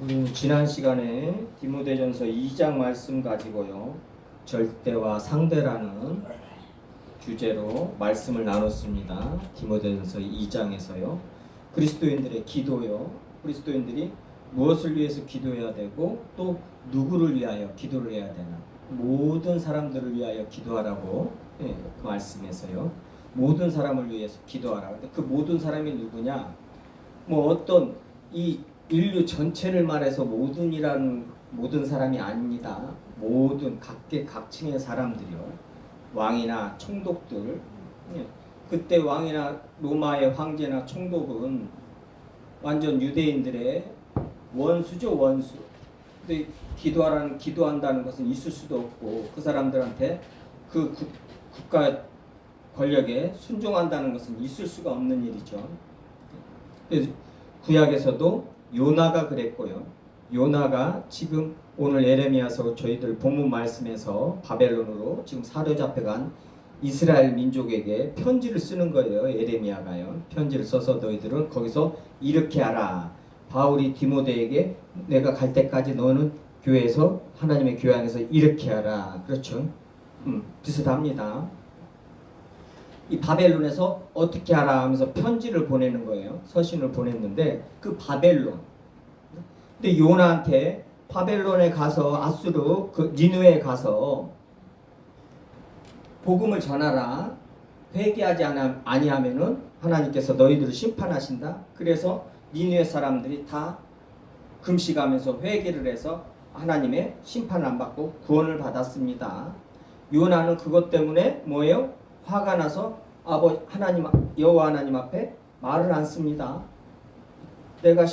우리는 지난 시간에 디모데전서 2장 말씀 가지고요, 절대와 상대라는 주제로 말씀을 나눴습니다. 디모데전서 2장에서요. 그리스도인들의 기도요. 그리스도인들이 무엇을 위해서 기도해야 되고 또 누구를 위하여 기도를 해야 되나. 모든 사람들을 위하여 기도하라고 그 말씀에서요. 모든 사람을 위해서 기도하라. 근데 그 모든 사람이 누구냐? 뭐 어떤 이 인류 전체를 말해서 모든 사람이 아닙니다. 모든 각계각층의 사람들이요. 왕이나 총독들. 그때 왕이나 로마의 황제나 총독은 완전 유대인들의 원수죠, 원수. 근데 기도한다는 것은 있을 수도 없고 그 사람들한테 그 국가 권력에 순종한다는 것은 있을 수가 없는 일이죠. 그래서 구약에서도 요나가 그랬고요. 요나가 지금 오늘 예레미야서 저희들 본문 말씀에서 바벨론으로 지금 사로잡혀간 이스라엘 민족에게 편지를 쓰는 거예요. 예레미야가요. 편지를 써서 너희들은 거기서 이렇게 하라. 바울이 디모데에게 내가 갈 때까지 너는 교회에서 하나님의 교회 안에서 이렇게 하라. 그렇죠? 비슷합니다. 이 바벨론에서 어떻게 하라 하면서 편지를 보내는 거예요. 서신을 보냈는데 그 바벨론. 근데 요나한테 바벨론에 가서 아수르 그 니느웨에 가서 복음을 전하라. 회개하지 아니하면은 하나님께서 너희들을 심판하신다. 그래서 니느웨 사람들이 다 금식하면서 회개를 해서 하나님의 심판을 안 받고 구원을 받았습니다. 요나는 그것 때문에 뭐예요? 화가 나서 여호와 하나님 앞에 말을 안 씁니다. 내가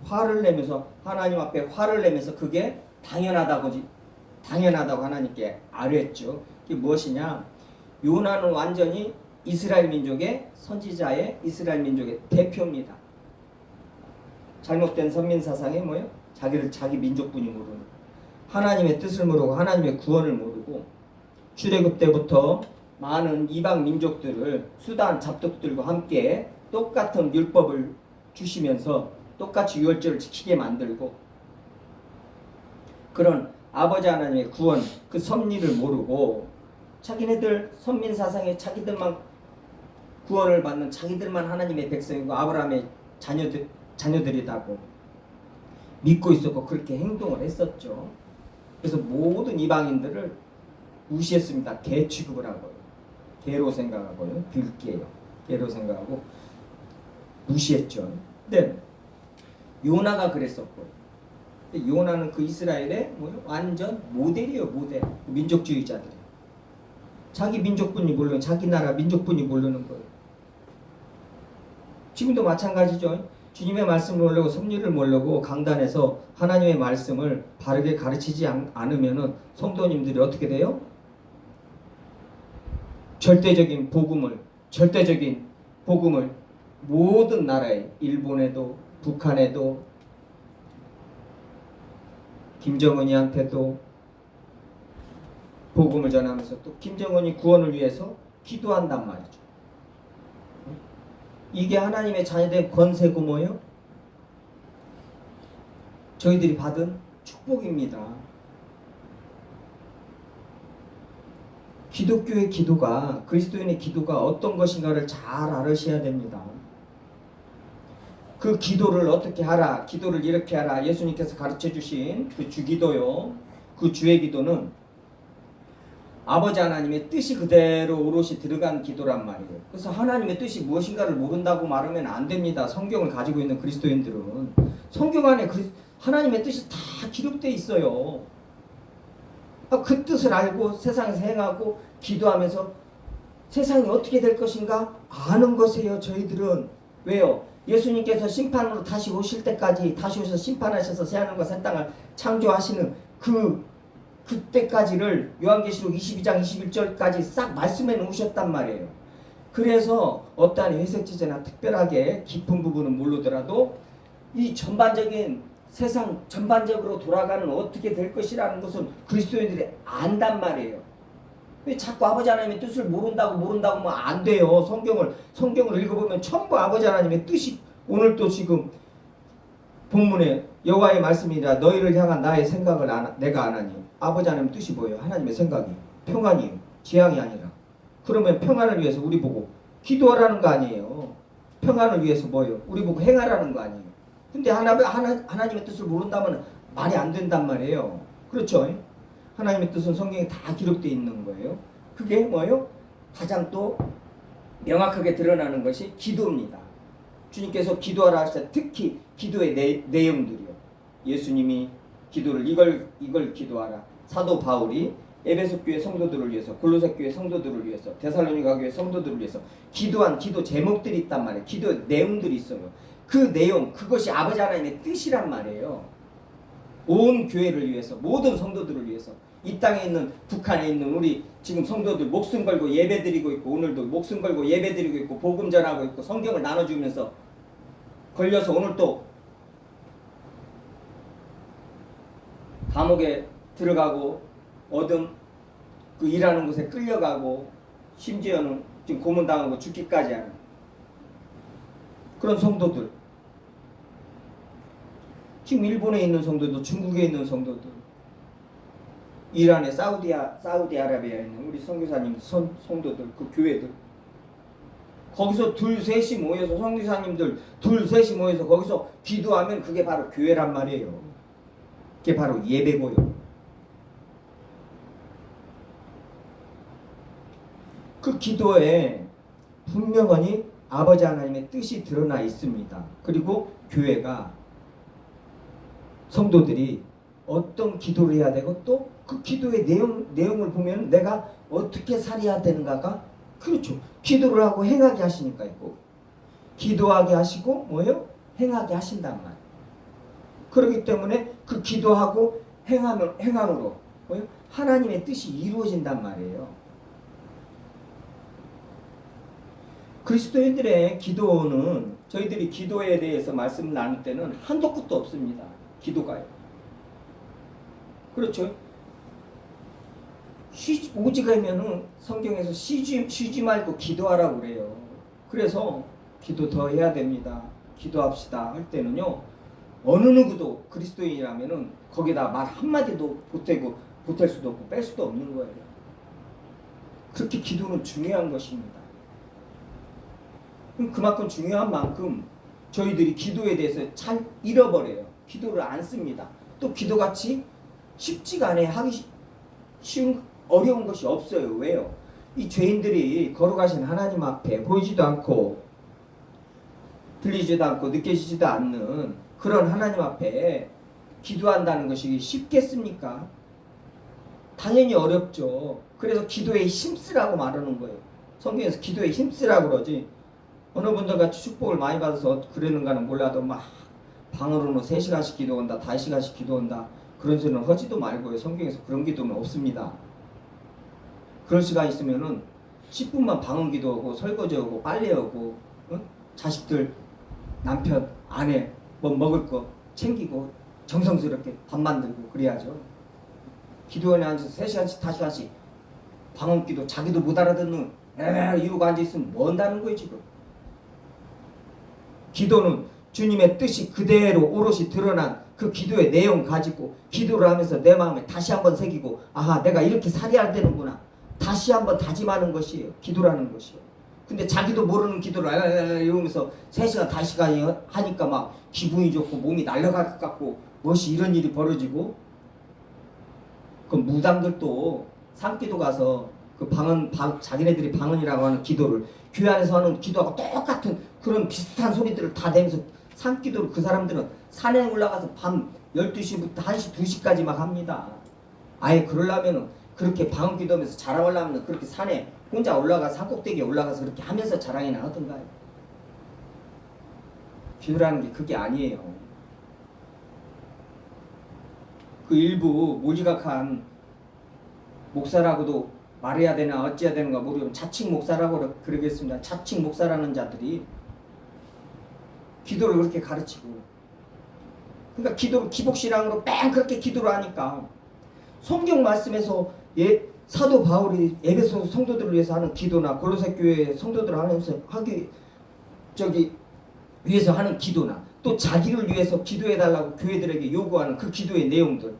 화를 내면서 하나님 앞에 화를 내면서 그게 당연하다고 하나님께 아뢰었죠. 그게 무엇이냐? 요나는 완전히 이스라엘 민족의 선지자의 이스라엘 민족의 대표입니다. 잘못된 선민 사상이 뭐예요? 자기 민족분이 모르는, 하나님의 뜻을 모르고 하나님의 구원을 모르고 출애굽 때부터 많은 이방 민족들을 수단 잡독들과 함께 똑같은 율법을 주시면서 똑같이 유월절을 지키게 만들고, 그런 아버지 하나님의 구원 그 섭리를 모르고 자기네들 선민 사상에 자기들만 구원을 받는, 자기들만 하나님의 백성이고 아브라함의 자녀들이라고 믿고 있었고 그렇게 행동을 했었죠. 그래서 모든 이방인들을 무시했습니다. 개 취급을 하고요. 개로 생각하고요. 들개요. 개로 생각하고 무시했죠. 근데 요나가 그랬었고, 근데 요나는 그 이스라엘의 완전 모델이에요. 모델. 민족주의자들이에요. 자기 민족분이 모르는, 자기 나라 민족분이 모르는 거예요. 지금도 마찬가지죠. 주님의 말씀을 모르고 섭리를 모르고 강단에서 하나님의 말씀을 바르게 가르치지 않으면 성도님들이 어떻게 돼요? 절대적인 복음을 모든 나라에, 일본에도 북한에도 김정은이한테도 복음을 전하면서 또 김정은이 구원을 위해서 기도한단 말이죠. 이게 하나님의 자녀된 권세고 뭐예요? 저희들이 받은 축복입니다. 기독교의 기도가, 그리스도인의 기도가 어떤 것인가를 잘 알으셔야 됩니다. 그 기도를 어떻게 하라, 기도를 이렇게 하라, 예수님께서 가르쳐 주신 그 주기도요, 그 주의 기도는 아버지 하나님의 뜻이 그대로 오롯이 들어간 기도란 말이에요. 그래서 하나님의 뜻이 무엇인가를 모른다고 말하면 안 됩니다. 성경을 가지고 있는 그리스도인들은 성경 안에 하나님의 뜻이 다 기록되어 있어요. 그 뜻을 알고 세상에서 행하고 기도하면서 세상이 어떻게 될 것인가 아는 것이에요. 저희들은. 왜요? 예수님께서 심판으로 다시 오실 때까지, 다시 오셔서 심판하셔서 새하늘과 새 땅을 창조하시는 그때까지를 요한계시록 22장 21절까지 싹 말씀해 놓으셨단 말이에요. 그래서 어떠한 회색지제나 특별하게 깊은 부분은 모르더라도 이 전반적인 세상 전반적으로 돌아가는 어떻게 될 것이라는 것은 그리스도인들이 안단 말이에요. 왜 자꾸 아버지 하나님의 뜻을 모른다고 뭐 안 돼요. 성경을 읽어보면 전부 아버지 하나님의 뜻이, 오늘 또 지금 본문에 여호와의 말씀이라 너희를 향한 나의 생각을 내가 안 하니. 아버지 하나님 뜻이 뭐예요? 하나님의 생각이 평안이에요. 재앙이 아니라. 그러면 평안을 위해서 우리 보고 기도하라는 거 아니에요. 평안을 위해서 뭐예요? 우리 보고 행하라는 거 아니에요. 근데 하나님의 뜻을 모른다면 말이 안 된단 말이에요. 그렇죠? 하나님의 뜻은 성경에 다 기록되어 있는 거예요. 그게 뭐예요? 가장 또 명확하게 드러나는 것이 기도입니다. 주님께서 기도하라 하시자 특히 기도의 내용들이요. 예수님이 기도를 이걸 기도하라. 사도 바울이 에베소 교회 성도들을 위해서, 골로새 교회 성도들을 위해서, 데살로니가 교회 성도들을 위해서 기도한 기도 제목들이 있단 말이에요. 기도 내용들이 있어요. 그 내용, 그것이 아버지 하나님의 뜻이란 말이에요. 온 교회를 위해서, 모든 성도들을 위해서, 이 땅에 있는, 북한에 있는 우리 지금 성도들 목숨 걸고 예배드리고 있고, 오늘도 목숨 걸고 예배드리고 있고, 복음 전하고 있고, 성경을 나눠주면서 걸려서 오늘 또 감옥에 들어가고 어둠 그 일하는 곳에 끌려가고 심지어는 지금 고문당하고 죽기까지 하는 그런 성도들, 지금 일본에 있는 성도들, 중국에 있는 성도들, 이란에 사우디아라비아에 있는 우리 선교사님 성도들, 그 교회들, 거기서 둘 셋이 모여서, 선교사님들 둘 셋이 모여서 거기서 기도하면 그게 바로 교회란 말이에요. 그게 바로 예배고요. 그 기도에 분명히 아버지 하나님의 뜻이 드러나 있습니다. 그리고 교회가, 성도들이 어떤 기도를 해야 되고 또 그 기도의 내용을 보면 내가 어떻게 살아야 되는가가, 그렇죠. 기도를 하고 행하게 하시니까 있고, 기도하게 하시고 뭐예요? 행하게 하신단 말이에요. 그렇기 때문에 그 기도하고 행함으로 뭐예요? 하나님의 뜻이 이루어진단 말이에요. 그리스도인들의 기도는, 저희들이 기도에 대해서 말씀을 나눌 때는 한도 끝도 없습니다. 기도가요. 그렇죠. 오직하면은 성경에서 쉬지 말고 기도하라고 그래요. 그래서 기도 더 해야 됩니다. 기도합시다 할 때는요, 어느 누구도 그리스도인이라면은 거기다 말 한마디도 보탤 수도 없고 뺄 수도 없는 거예요. 그렇게 기도는 중요한 것입니다. 그만큼 중요한 만큼 저희들이 기도에 대해서 잘 잃어버려요. 기도를 안 씁니다. 또 기도같이 쉽지가 않아요. 하기 쉬운, 어려운 것이 없어요. 왜요? 이 죄인들이 거룩하신 하나님 앞에 보이지도 않고 들리지도 않고 느껴지지도 않는 그런 하나님 앞에 기도한다는 것이 쉽겠습니까? 당연히 어렵죠. 그래서 기도에 힘쓰라고 말하는 거예요. 성경에서 기도에 힘쓰라고 그러지, 어느 분들 같이 축복을 많이 받아서 그러는가는 몰라도 막 방으로는 3시간씩 기도한다, 5시간씩 기도한다, 그런 소리는 하지도 말고요. 성경에서 그런 기도는 없습니다. 그럴 시간 있으면은 10분만 방언 기도하고 설거지하고 빨래하고, 자식들, 남편, 아내 뭐 먹을 거 챙기고 정성스럽게 밥 만들고 그래야죠. 기도원에 앉아서 3시간씩 5시간씩 방언 기도, 자기도 못 알아듣는 이러고 앉아있으면 뭐 한다는 거예요 지금. 기도는 주님의 뜻이 그대로 오롯이 드러난 그 기도의 내용 가지고 기도를 하면서 내 마음에 다시 한번 새기고, 아하, 내가 이렇게 살아야 되는구나, 다시 한번 다짐하는 것이에요. 기도라는 것이요. 근데 자기도 모르는 기도를 이러면서 3시간 5시간 하니까 막 기분이 좋고 몸이 날아갈 것 같고 무엇이 이런 일이 벌어지고, 그 무당들도 산기도 가서 그 자기네들이 방언이라고 하는 기도를 교회 안에서 하는 기도하고 똑같은 그런 비슷한 소리들을 다 내면서 산기도를, 그 사람들은 산에 올라가서 밤 12시부터 1시, 2시까지 막 합니다. 아예 그러려면은 그렇게 방언 기도하면서 자랑하려면 그렇게 산에 혼자 산꼭대기에 올라가서 그렇게 하면서 자랑이나 하던가요? 기도라는 게 그게 아니에요. 그 일부 몰지각한 목사라고도 말해야 되나 어찌해야 되는가 모르겠지만 자칭 목사라고 그러겠습니다. 자칭 목사라는 자들이 기도를 그렇게 가르치고, 그러니까 기도를 기복신앙으로 뺑 그렇게 기도를 하니까 성경 말씀에서 사도 바울이 에베소 성도들을 위해서 하는 기도나 골로새 교회 성도들을 위해서 하는 기도나 또 자기를 위해서 기도해달라고 교회들에게 요구하는 그 기도의 내용들,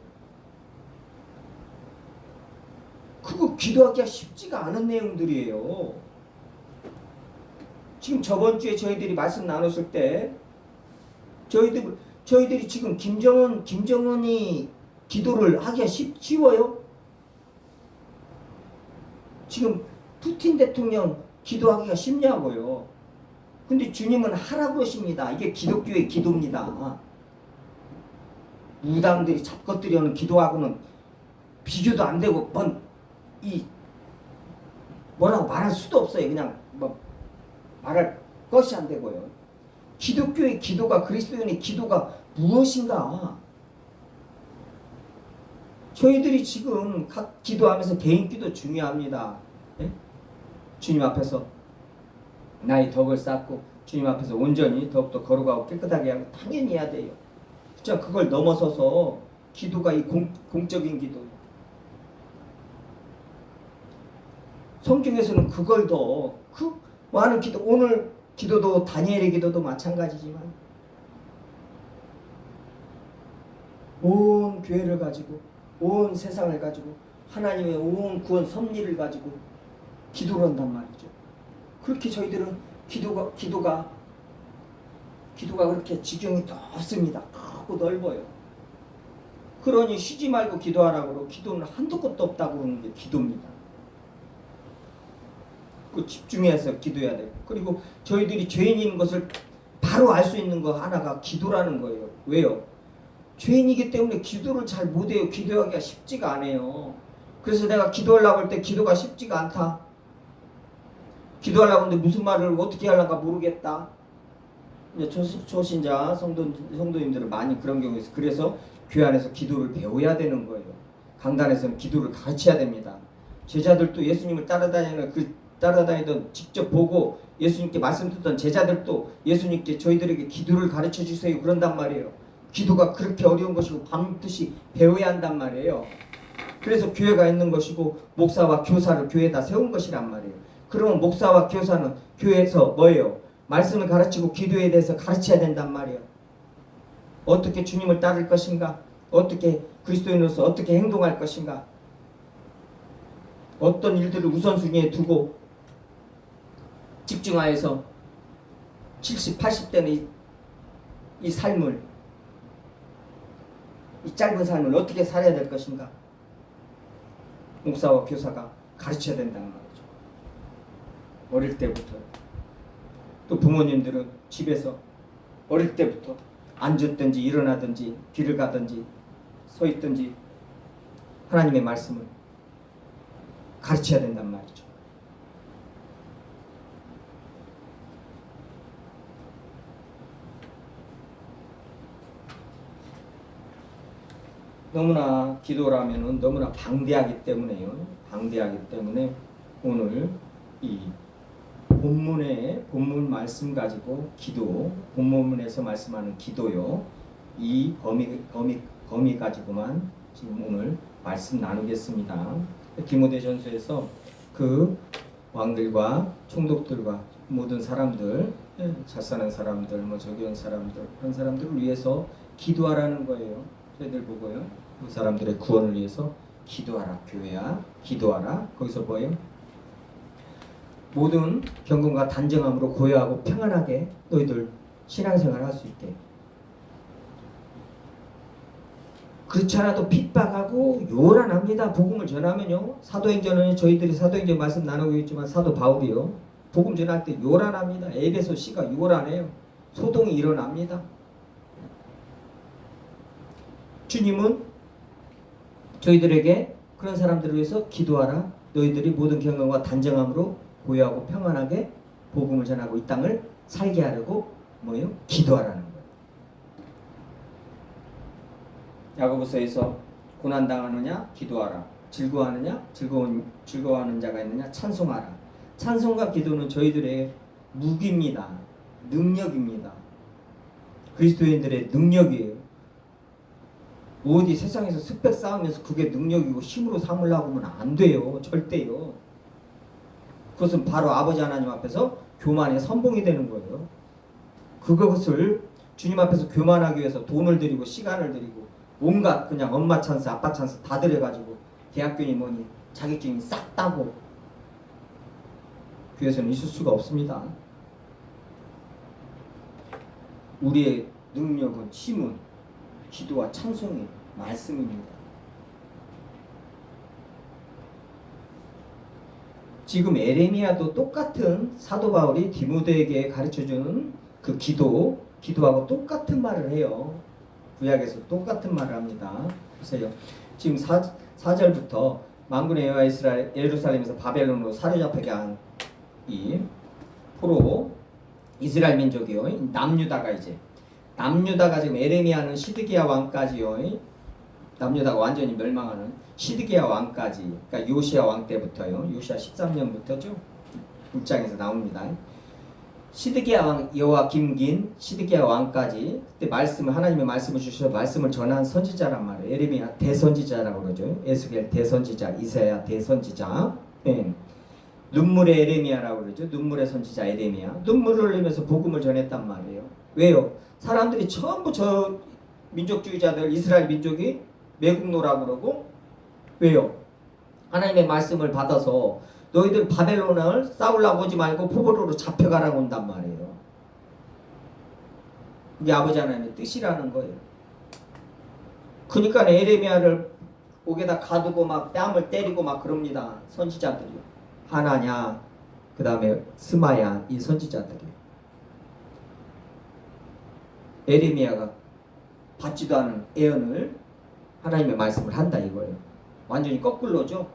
그거 기도하기가 쉽지가 않은 내용들이에요. 지금 저번 주에 저희들이 말씀 나눴을 때 저희들이 지금 김정은이 기도를 하기가 쉬워요? 지금 푸틴 대통령 기도하기가 쉽냐고요. 근데 주님은 하라고 하십니다. 이게 기독교의 기도입니다. 무당들이 잡것들이 하는 기도하고는 비교도 안 되고 뭐라고 말할 수도 없어요. 그냥 말할 것이 안 되고요. 기독교의 기도가, 그리스도인의 기도가 무엇인가? 저희들이 지금 각 기도하면서 개인 기도 중요합니다. 예? 주님 앞에서 나의 덕을 쌓고 주님 앞에서 온전히 더욱더 거룩하고 깨끗하게 하고 당연히 해야 돼요. 진짜 그걸 넘어서서 기도가 이 공적인 기도. 성경에서는 그걸 더 많은 기도, 오늘 기도도 다니엘의 기도도 마찬가지지만 온 교회를 가지고 온 세상을 가지고 하나님의 온 구원 섭리를 가지고 기도를 한단 말이죠. 그렇게 저희들은 기도가 그렇게 지경이 넓습니다. 크고 넓어요. 그러니 쉬지 말고 기도하라고 그러고 기도는 한도 끝도 없다고 그러는 게 기도입니다. 그 집중해서 기도해야 돼요. 그리고 저희들이 죄인인 것을 바로 알 수 있는 거 하나가 기도라는 거예요. 왜요? 죄인이기 때문에 기도를 잘 못해요. 기도하기가 쉽지가 않아요. 그래서 내가 기도하려고 할 때 기도가 쉽지가 않다. 기도하려고 하는데 무슨 말을 어떻게 하려가 모르겠다. 이제 초신자 성도님들은 많이 그런 경우가 있어요. 그래서 교회 안에서 기도를 배워야 되는 거예요. 강단에서는 기도를 가르쳐야 됩니다. 제자들도 예수님을 따라다니던 직접 보고 예수님께 말씀 듣던 제자들도 예수님께 저희들에게 기도를 가르쳐 주세요 그런단 말이에요. 기도가 그렇게 어려운 것이고 반드시 배워야 한단 말이에요. 그래서 교회가 있는 것이고 목사와 교사를 교회에다 세운 것이란 말이에요. 그러면 목사와 교사는 교회에서 뭐예요? 말씀을 가르치고 기도에 대해서 가르쳐야 된단 말이에요. 어떻게 주님을 따를 것인가? 어떻게 그리스도인으로서 어떻게 행동할 것인가? 어떤 일들을 우선순위에 두고 집중하여서 70, 80대는 이 삶을, 이 짧은 삶을 어떻게 살아야 될 것인가? 목사와 교사가 가르쳐야 된다는 말이죠. 어릴 때부터. 또 부모님들은 집에서 어릴 때부터 앉았든지 일어나든지 길을 가든지 서 있든지 하나님의 말씀을 가르쳐야 된단 말이죠. 너무나 기도라면은 너무나 방대하기 때문에요. 방대하기 때문에 오늘 이 본문 말씀 가지고 기도, 본문에서 말씀하는 기도요. 이 범위 가지고만 지금 오늘 말씀 나누겠습니다. 디모데전서에서 그 왕들과 총독들과 모든 사람들, 잘 사는 사람들, 저기 온 사람들, 그런 사람들을 위해서 기도하라는 거예요. 저희들 보고요. 그 사람들의 구원을 위해서 기도하라. 교회야, 기도하라. 거기서 뭐예요? 모든 경건과 단정함으로 고요하고 평안하게 너희들 신앙생활 할 수 있게. 그렇지 않아도 핍박하고 요란합니다. 복음을 전하면요. 사도행전은 저희들이 사도행전 말씀 나누고 있지만 사도 바울이요. 복음 전할 때 요란합니다. 에베소시가 요란해요. 소동이 일어납니다. 주님은 저희들에게 그런 사람들을 위해서 기도하라. 너희들이 모든 경건과 단정함으로 고요하고 평안하게 복음을 전하고 이 땅을 살게 하려고 뭐예요? 기도하라는 거예요. 야고보서에서 고난당하느냐? 기도하라. 즐거워하느냐? 즐거워하는 자가 있느냐? 찬송하라. 찬송과 기도는 저희들의 무기입니다. 능력입니다. 그리스도인들의 능력이에요. 어디 세상에서 스펙 쌓으면서 그게 능력이고 힘으로 삼으려고 하면 안 돼요. 절대요. 그것은 바로 아버지 하나님 앞에서 교만의 선봉이 되는 거예요. 그것을 주님 앞에서 교만하기 위해서 돈을 들이고 시간을 들이고 온갖 그냥 엄마 찬스 아빠 찬스 다 들여가지고 대학교니 뭐니 자격증이 싹 따고 교회에서는 있을 수가 없습니다. 우리의 능력은 힘은 기도와 찬송의 말씀입니다. 지금 에레미야도 똑같은 사도 바울이 디모데에게 가르쳐주는 그 기도하고 똑같은 말을 해요. 구약에서 똑같은 말을 합니다. 보세요. 지금 4절부터 만군의 여호와 이스라엘 예루살렘에서 바벨론으로 사로잡히게 한 이 포로 이스라엘 민족이요. 남유다가 지금 에레미야는 시드기야 왕까지요. 남유다가 완전히 멸망하는 시드기야 왕까지, 그러니까 요시야 왕 때부터요. 요시야 13년부터죠. 6장에서 나옵니다. 시드기야 왕 여호와 김긴 시드기야 왕까지 그때 하나님의 말씀을 주셔서 말씀을 전한 선지자란 말이에요. 에레미야 대선지자라고 그러죠. 에스겔 대선지자, 이사야 대선지자. 네. 눈물의 에레미야라고 그러죠. 눈물의 선지자 에레미야. 눈물을 흘리면서 복음을 전했단 말이에요. 왜요? 사람들이 전부 저 민족주의자들 이스라엘 민족이 매국노라고 그러고 왜요? 하나님의 말씀을 받아서 너희들 바벨론을 싸우려고 오지 말고 포로로 잡혀가라고 온단 말이에요. 그게 아버지 하나님의 뜻이라는 거예요. 그러니까 에레미야를 옥에다 가두고 막 뺨을 때리고 막 그럽니다. 선지자들이요. 하나냐 그 다음에 스마야 이 선지자들이요. 에레미야가 받지도 않은 예언을 하나님의 말씀을 한다 이거예요. 완전히 거꾸로죠.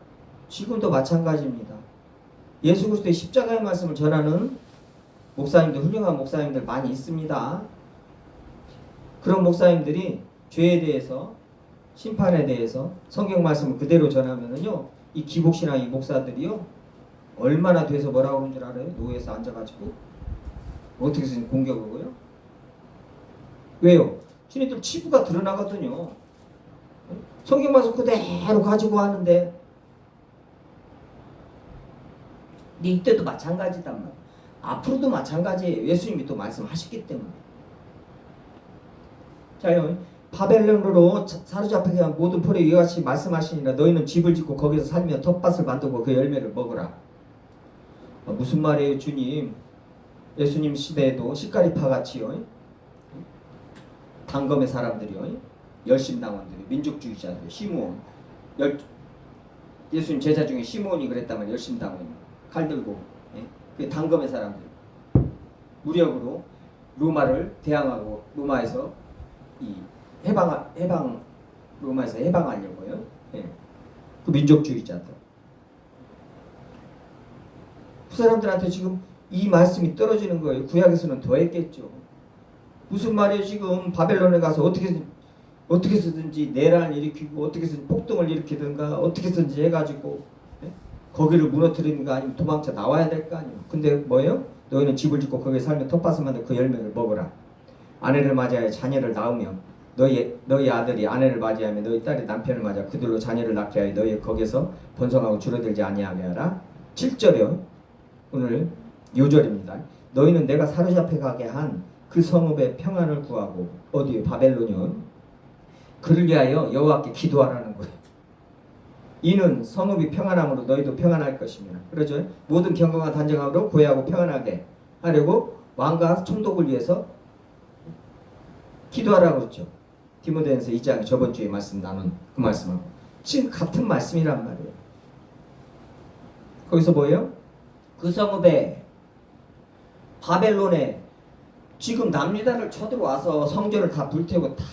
지금도 마찬가지입니다. 예수 그리스도의 십자가의 말씀을 전하는 목사님들, 훌륭한 목사님들 많이 있습니다. 그런 목사님들이 죄에 대해서 심판에 대해서 성경 말씀을 그대로 전하면은요, 이 기복신앙 이 목사들이요 얼마나 돼서 뭐라고 그러는 줄 알아요? 노예에서 앉아가지고 어떻게 해서 공격하고요? 왜요? 지네들 치부가 드러나거든요. 성경 말씀 그대로 가지고 하는데 이때도 마찬가지단 말이에요. 앞으로도 마찬가지예요. 예수님이 또 말씀하셨기 때문에. 자요, 바벨론으로 사로잡히게 한 모든 포로에 이와 같이 말씀하시니라. 너희는 집을 짓고 거기서 살며 텃밭을 만들고 그 열매를 먹으라. 무슨 말이에요, 주님? 예수님 시대에도 시카리파같이요, 당검의 사람들이요, 열심당원들이, 민족주의자들, 시므온, 예수님 제자 중에 시므온이 그랬단 말이에요. 열심당원, 칼 들고, 그 당검의 사람들, 무력으로 로마를 대항하고 로마에서 로마에서 해방하려고요. 그 민족주의자들. 그 사람들한테 지금 이 말씀이 떨어지는 거예요. 구약에서는 더 했겠죠. 무슨 말이에요? 지금 바벨론에 가서 어떻게 쓰든지 내란을 일으키고 어떻게 쓰든지 폭동을 일으키든가 어떻게 쓰든지 해가지고 거기를 무너뜨리는가 아니면 도망쳐 나와야 될 거 아니에요. 근데 뭐예요? 너희는 집을 짓고 거기에 살며 텃밭을 만들고 그 열매를 먹어라. 아내를 맞이하여 자녀를 낳으며 너희 아들이 아내를 맞이하며 너희 딸이 남편을 맞이하여 그들로 자녀를 낳게 하여 너희 거기서 번성하고 줄어들지 아니하게 하라. 7절이요. 오늘 요절입니다. 너희는 내가 사로잡혀 가게 한 그 성읍의 평안을 구하고 어디에 바벨론이요. 그를 위하여 여호와께 기도하라는 거예요. 이는 성읍이 평안함으로 너희도 평안할 것이며 그러죠. 모든 경건과 단정함으로 구애하고 평안하게 하려고 왕과 총독을 위해서 기도하라고 했죠. 디모데전서 2장 저번 주에 말씀 나눈 그 말씀하고 지금 같은 말씀이란 말이에요. 거기서 뭐예요? 그 성읍에 바벨론에 지금 남유다를 쳐들어와서 성전을 다 불태우고 다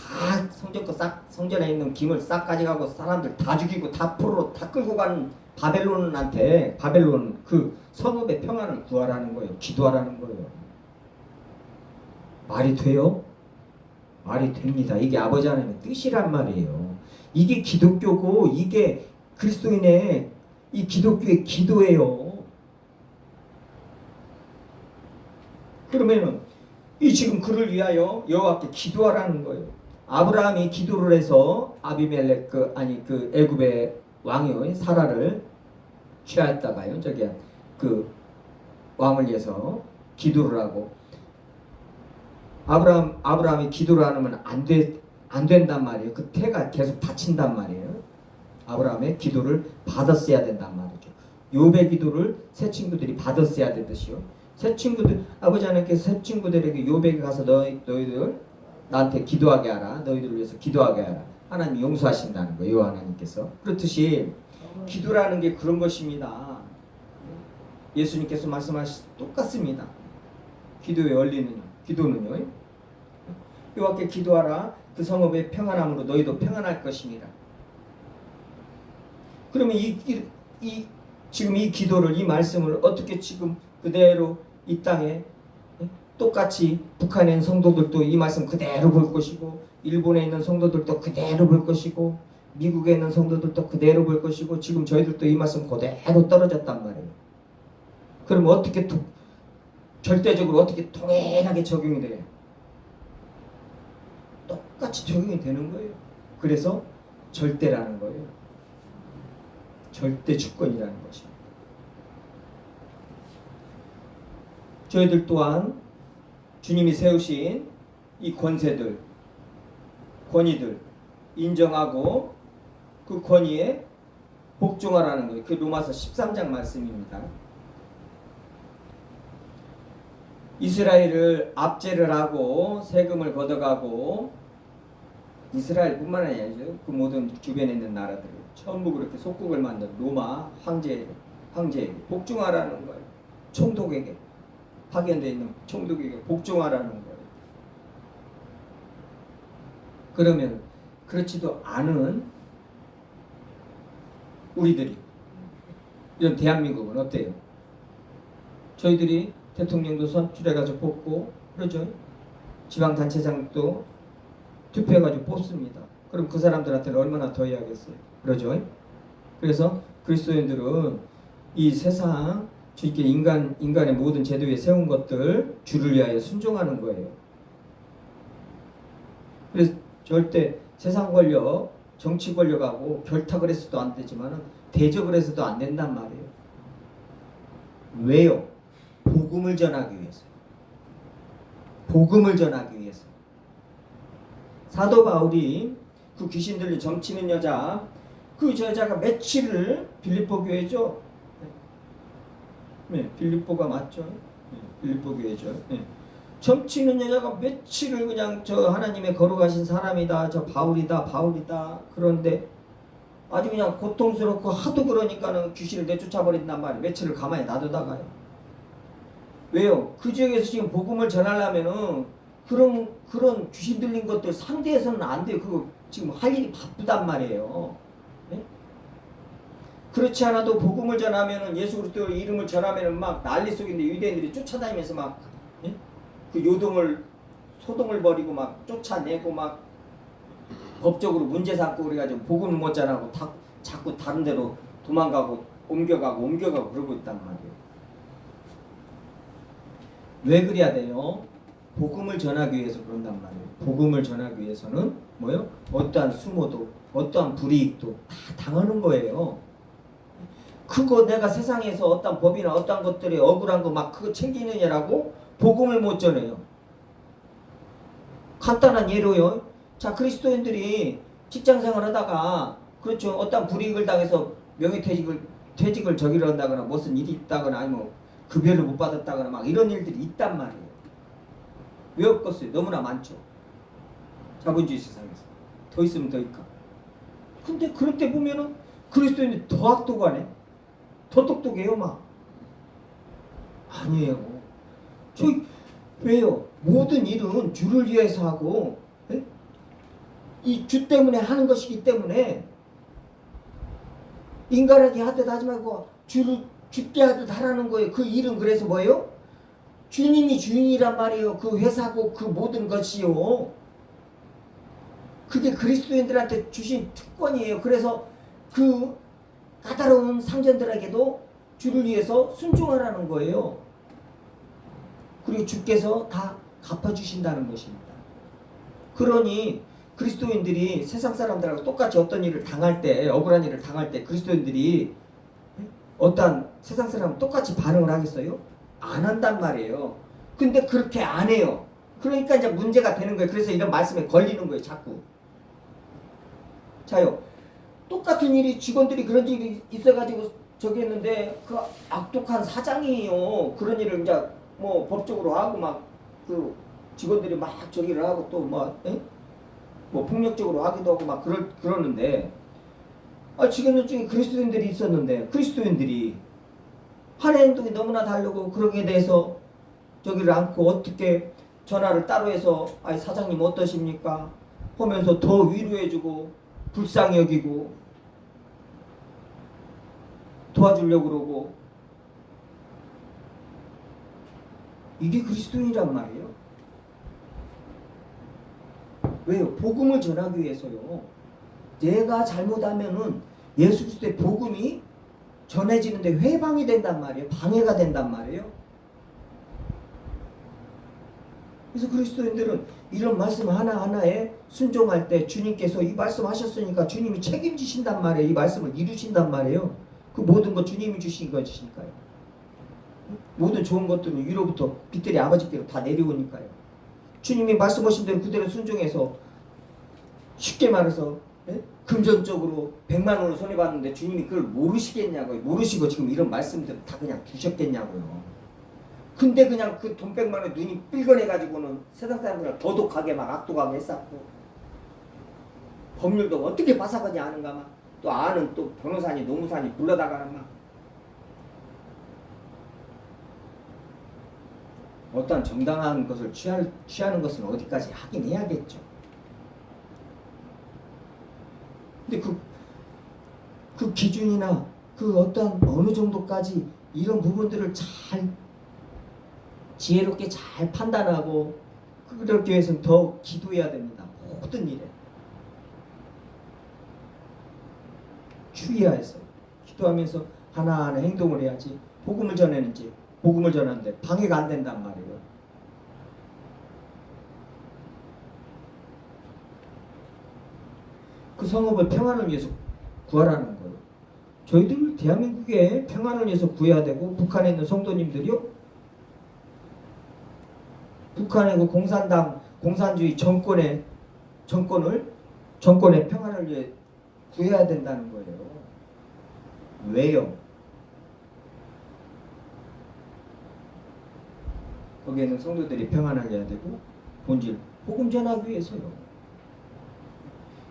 성전에 있는 김을 싹 가져가고 사람들 다 죽이고 다 포로로 다 끌고 가는 바벨론한테 바벨론 그 성읍의 평안을 구하라는 거예요. 기도하라는 거예요. 말이 돼요? 말이 됩니다. 이게 아버지 하나님의 뜻이란 말이에요. 이게 기독교고 이게 그리스도인의 이 기독교의 기도예요. 그러면은 이 지금 그를 위하여 여호와께 기도하라는 거예요. 아브라함이 기도를 해서 아비멜렉 그 애굽의 왕이요 사라를 취하였다가요 그 왕을 위해서 기도를 하고 아브라함이 기도를 안 하면 안 된단 말이에요. 그 태가 계속 닫힌단 말이에요. 아브라함의 기도를 받았어야 된단 말이죠. 욥의 기도를 새 친구들이 받았어야 되듯이요. 새 친구들, 아버지 하나님께서 새 친구들에게 욥에게 가서 너희들 나한테 기도하게 하라. 너희들을 위해서 기도하게 하라. 하나님이 용서하신다는 거예요. 하나님께서. 그렇듯이 기도라는 게 그런 것입니다. 예수님께서 말씀하신 똑같습니다. 기도의 원리는요. 기도는요. 여호와께 기도하라. 그 성읍의 평안함으로 너희도 평안할 것입니다. 그러면 지금 이 기도를, 이 말씀을 어떻게 지금 그대로 이 땅에 똑같이 북한에 있는 성도들도 이 말씀 그대로 볼 것이고, 일본에 있는 성도들도 그대로 볼 것이고, 미국에 있는 성도들도 그대로 볼 것이고, 지금 저희들도 이 말씀 그대로 떨어졌단 말이에요. 그럼 어떻게 절대적으로 어떻게 동일하게 적용이 돼요? 똑같이 적용이 되는 거예요. 그래서 절대라는 거예요. 절대 주권이라는 것입니다. 저희들 또한 주님이 세우신 이 권세들, 권위들 인정하고 그 권위에 복종하라는 거예요. 그 로마서 13장 말씀입니다. 이스라엘을 압제를 하고 세금을 걷어가고, 이스라엘뿐만 아니죠. 그 모든 주변에 있는 나라들 전부 그렇게 속국을 만든 로마 황제에게 복종하라는 거예요. 총독에게, 파견되어 있는 총독에게 복종하라는 거예요. 그러면 그렇지도 않은 우리들이, 이런 대한민국은 어때요? 저희들이 대통령도 선출해가지고 뽑고 그러죠. 지방단체장도 투표해가지고 뽑습니다. 그럼 그 사람들한테는 얼마나 더 해야겠어요. 그러죠. 그래서 그리스도인들은 이 세상 주께 인간의 모든 제도에 세운 것들 주를 위하여 순종하는 거예요. 그래서 절대 세상 권력, 정치 권력하고 결탁을 해서도 안 되지만 대적을 해서도 안 된단 말이에요. 왜요? 복음을 전하기 위해서. 복음을 전하기 위해서. 사도 바울이 그 귀신 들린 점치는 여자, 그 여자가 며칠을, 빌립보 교회죠. 네, 빌립보가 맞죠. 네, 빌립보 교회죠. 네. 점치는 여자가 며칠을 그냥 저 하나님의 거룩하신 사람이다, 저 바울이다. 그런데 아주 그냥 고통스럽고 하도 그러니까는 귀신을 내쫓아버린단 말이에요. 며칠을 가만히 놔두다가요. 왜요? 그 지역에서 지금 복음을 전하려면은 그런 귀신 들린 것들 상대해서는 안 돼요. 그거 지금 할 일이 바쁘단 말이에요. 네? 그렇지 않아도 복음을 전하면은, 예수 그리스도의 이름을 전하면은 막 난리 속인데 유대인들이 쫓아다니면서 막 그 소동을 벌이고 막 쫓아내고 막 법적으로 문제 삼고 그래가지고 복음을 못 전하고 자꾸 다른 데로 도망가고 옮겨가고 그러고 있단 말이에요. 왜 그래야 돼요? 복음을 전하기 위해서 그런단 말이에요. 복음을 전하기 위해서는 뭐요? 어떠한 수모도, 어떠한 불이익도 다 당하는 거예요. 그거 내가 세상에서 어떤 법이나 어떤 것들이 억울한 거 막 그거 챙기느냐라고 복음을 못 전해요. 간단한 예로요. 자, 그리스도인들이 직장생활 하다가 그렇죠. 어떤 불이익을 당해서 퇴직을 저기를 한다거나 무슨 일이 있다거나 아니면 급여를 못 받았다거나 막 이런 일들이 있단 말이에요. 왜 없겠어요? 너무나 많죠. 자본주의 세상에서. 더 있으면 더 있까. 근데 그럴 때 보면은 그리스도인들이 더 악독하네. 더 똑똑해요 막. 아니에요. 왜요? 모든 일은 주를 위해서 하고 이 주 때문에 하는 것이기 때문에 인간에게 하듯 하지 말고 주를 죽게 하듯 하라는 거예요. 그 일은 그래서 뭐예요? 주님이 주인이란 말이에요. 그 회사고 그 모든 것이요. 그게 그리스도인들한테 주신 특권이에요. 그래서 그 까다로운 상전들에게도 주를 위해서 순종하라는 거예요. 그리고 주께서 다 갚아주신다는 것입니다. 그러니 그리스도인들이 세상 사람들하고 똑같이 어떤 일을 당할 때, 억울한 일을 당할 때 그리스도인들이 어떠한 세상 사람은 똑같이 반응을 하겠어요? 안 한단 말이에요. 근데 그렇게 안 해요. 그러니까 이제 문제가 되는 거예요. 그래서 이런 말씀에 걸리는 거예요. 자꾸. 자요. 똑같은 일이 직원들이 그런 일이 있어가지고 저기 했는데 그 악독한 사장이요. 그런 일을 이제 뭐 법적으로 하고 막 그 직원들이 막 저기를 하고 또 뭐 폭력적으로 하기도 하고 막 그러는데 직원들 중에 그리스도인들이 있었는데 그리스도인들이 하는 행동이 너무나 다르고 그러게 대해서 저기를 않고 어떻게 전화를 따로 해서 사장님 어떠십니까? 하면서 더 위로해주고 불쌍히 여기고 도와주려고 그러고 이게 그리스도인이란 말이에요. 왜요? 복음을 전하기 위해서요. 내가 잘못하면은 예수 그리스도의 복음이 전해지는데 회방이 된단 말이에요. 방해가 된단 말이에요. 그래서 그리스도인들은 이런 말씀 하나하나에 순종할 때 주님께서 이 말씀 하셨으니까 주님이 책임지신단 말이에요. 이 말씀을 이루신단 말이에요. 그 모든 것 주님이 주신 것이니까요. 모든 좋은 것들은 위로부터 빛들이 아버지께로 다 내려오니까요. 주님이 말씀하신 대로 그대로 순종해서 쉽게 말해서 금전적으로 100만 원을 손해봤는데 주님이 그걸 모르시겠냐고요. 모르시고 지금 이런 말씀들을 다 그냥 주셨겠냐고요. 근데 그냥 그 돈 100만 원에 눈이 삘거내가지고는 세상 사람들을 도독하게 막 악독하게 했었고 법률도 어떻게 바사거니 아는가 막 또 아는 또 변호사니 노무사니 불러다가는 막 어떤 정당한 것을 취하는 것은 어디까지 하긴 해야겠죠. 근데 그 기준이나 그 어떤 어느 정도까지 이런 부분들을 잘 지혜롭게 잘 판단하고 그렇기 위해서는 더 기도해야 됩니다. 모든 일에 주의하여서 기도하면서 하나하나 행동을 해야지. 복음을 전하는지 복음을 전하는데 방해가 안 된단 말이에요. 그 성읍을 평안을 위해서 구하라는 거예요. 저희들 대한민국에 평안을 위해서 구해야 되고 북한에 있는 성도님들이요. 북한의 그 공산당 공산주의 정권의 평안을 위해 구해야 된다는 거예요. 왜요? 거기에는 성도들이 평안하게 해야 되고 본질 복음 전하기 위해서요.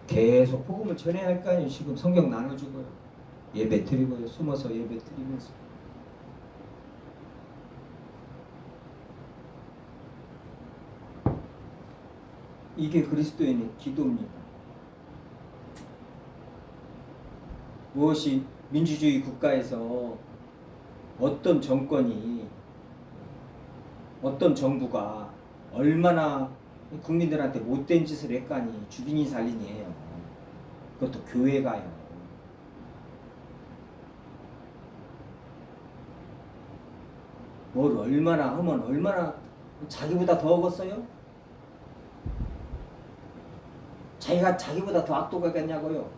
계속 복음을 전해야 할 거 아니에요. 지금 성경 나눠주고요. 예배 드리고요. 숨어서 예배 드리면서. 이게 그리스도인의 기도입니다. 무엇이 민주주의 국가에서 어떤 정권이 어떤 정부가 얼마나 국민들한테 못된 짓을 했까니 죽이니 살리니 해요. 그것도 교회가요. 뭘 얼마나 하면 얼마나 자기보다 더 억었어요? 자기가 자기보다 더 악독하겠냐고요?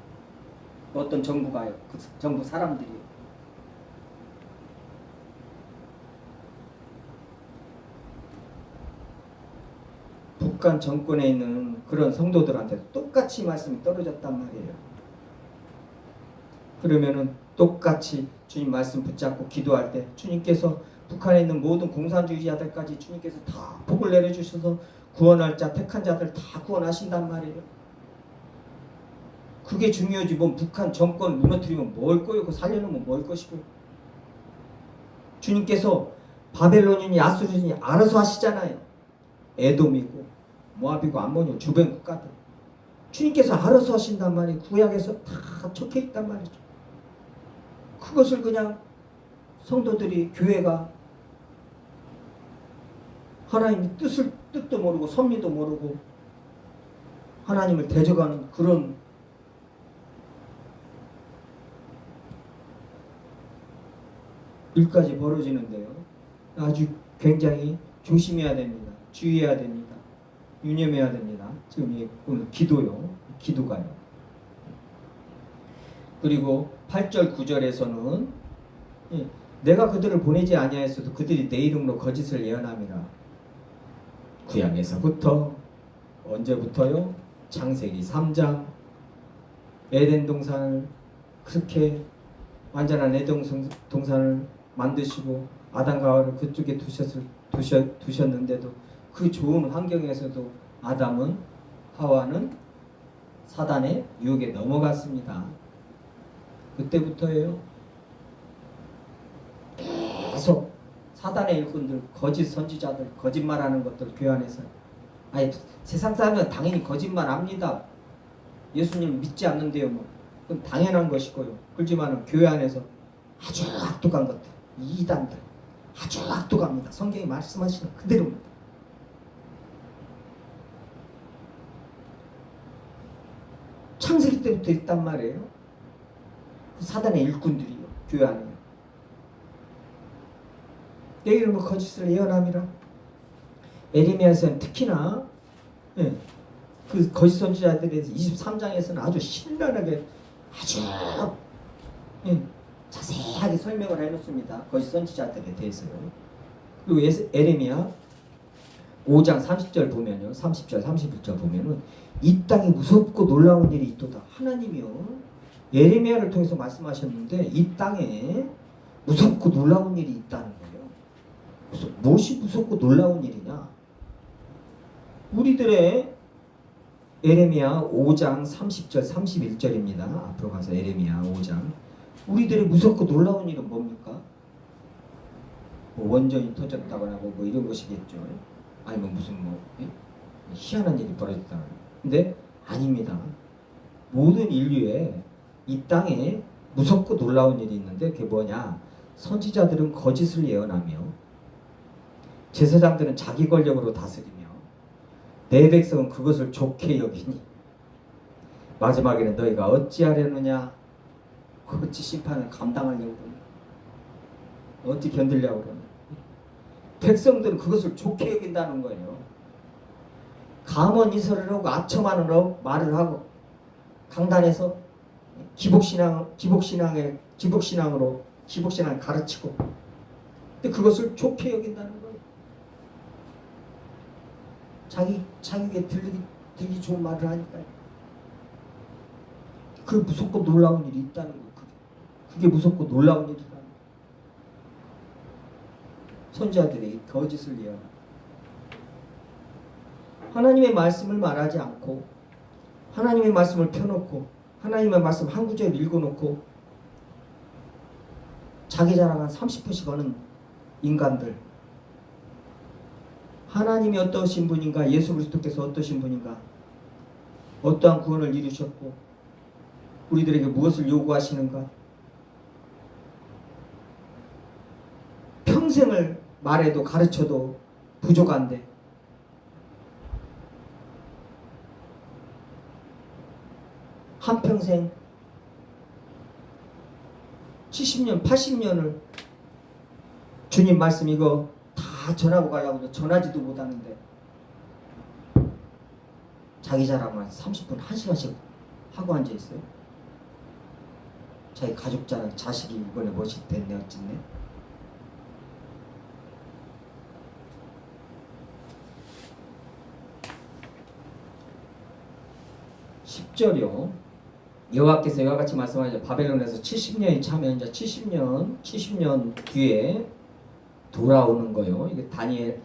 어떤 정부가요? 그 정부 사람들이요. 북한 정권에 있는 그런 성도들한테 똑같이 말씀이 떨어졌단 말이에요. 그러면은 똑같이 주님 말씀 붙잡고 기도할 때 주님께서 북한에 있는 모든 공산주의자들까지 주님께서 다 복을 내려주셔서 구원할 자 택한 자들 다 구원하신단 말이에요. 그게 중요하지. 뭐 북한 정권 무너뜨리면 뭘 거요? 그 살려놓으면 뭘 것이고. 주님께서 바벨론이니 아수르니 알아서 하시잖아요. 에돔이고 모압이고 암몬이고 주변 국가들 주님께서 알아서 하신단 말이에요. 구약에서 다 적혀있단 말이죠. 그것을 그냥 성도들이 교회가 하나님의 뜻도 모르고 섭리도 모르고 하나님을 대적하는 그런 일까지 벌어지는데요. 아주 굉장히 조심해야 됩니다. 주의해야 됩니다. 유념해야 됩니다. 지금 오늘 기도요. 기도가요. 그리고 8절 9절에서는 내가 그들을 보내지 아니하였어도 그들이 내 이름으로 거짓을 예언함이라. 구약에서부터 언제부터요? 창세기 3장 에덴 동산을 그렇게 완전한 에덴 동산을 만드시고 아담과 하와를 그쪽에 두셨는데도 그 좋은 환경에서도 아담은 하와는 사단의 유혹에 넘어갔습니다. 그때부터예요. 계속 사단의 일꾼들, 거짓 선지자들, 거짓말하는 것들 교환해서 아니 세상 사람은 당연히 거짓말합니다. 예수님 믿지 않는데요. 뭐 그건 당연한 것이고요. 그렇지만 교회 안에서 아주 악독한 것들, 이단들 아주 악독합니다. 성경이 말씀하시는 그대로입니다. 창세기 때부터 있단 말이에요. 그 사단의 일꾼들이요. 교회 안에. 내 이름으로 거짓을 예언함이라. 에레미야에서는 특히나 그 거짓 선지자들에 대해서 23장에서는 아주 신랄하게 아주 자세하게 설명을 해놓습니다. 거짓 선지자들에 대해서요. 그리고 에레미야 5장 30절 보면요, 30절 31절 보면은 이 땅에 무섭고 놀라운 일이 있도다. 하나님이요 예레미야를 통해서 말씀하셨는데 이 땅에 무섭고 놀라운 일이 있다는 거예요. 무엇이 무섭고 놀라운 일이냐? 우리들의 에레미야 5장 30절 31절입니다. 앞으로 가서 에레미야 5장. 우리들의 무섭고 놀라운 일은 뭡니까? 뭐 원전이 터졌다거나 뭐 이런 것이겠죠. 아니면 무슨 희한한 일이 벌어졌다거나. 근데 아닙니다. 모든 인류에 이 땅에 무섭고 놀라운 일이 있는데 그게 뭐냐? 선지자들은 거짓을 예언하며 제사장들은 자기 권력으로 다스리며 내 백성은 그것을 좋게 여기니 마지막에는 너희가 어찌하려느냐? 어찌 심판을 감당하려고 그러냐? 어찌 견디려고 그러냐? 백성들은 그것을 좋게 여긴다는 거예요. 감언이설을 하고 아첨하는 말을 하고 강단에서 기복신앙을 가르치고 근데 그것을 좋게 여긴다는 거예요. 자기에게 들기 좋은 말을 하니까요. 그 무섭고 놀라운 일이 있다는 거예요. 그게 무섭고 놀라운 일이라는 거예요. 선지자들이 거짓을 예언합니다. 하나님의 말씀을 말하지 않고 하나님의 말씀을 펴놓고 하나님의 말씀 한 구절 읽어놓고 자기 자랑한 30분씩 하는 인간들, 하나님이 어떠신 분인가, 예수 그리스도께서 어떠신 분인가, 어떠한 구원을 이루셨고 우리들에게 무엇을 요구하시는가, 평생을 말해도 가르쳐도 부족한데 한평생 70년, 80년을 주님 말씀 이거 다 전하고 가려고 전하지도 못하는데 자기 자랑만 30분, 1시간씩 하고 앉아있어요. 자기 가족 자랑, 자식이 이번에 멋이 됐네 어쨌네. (10절이요) 여호와께서 이와 같이 말씀하시죠. 바벨론에서 70년이 차면 이제 70년 뒤에 돌아오는 거요. 이게 다니엘이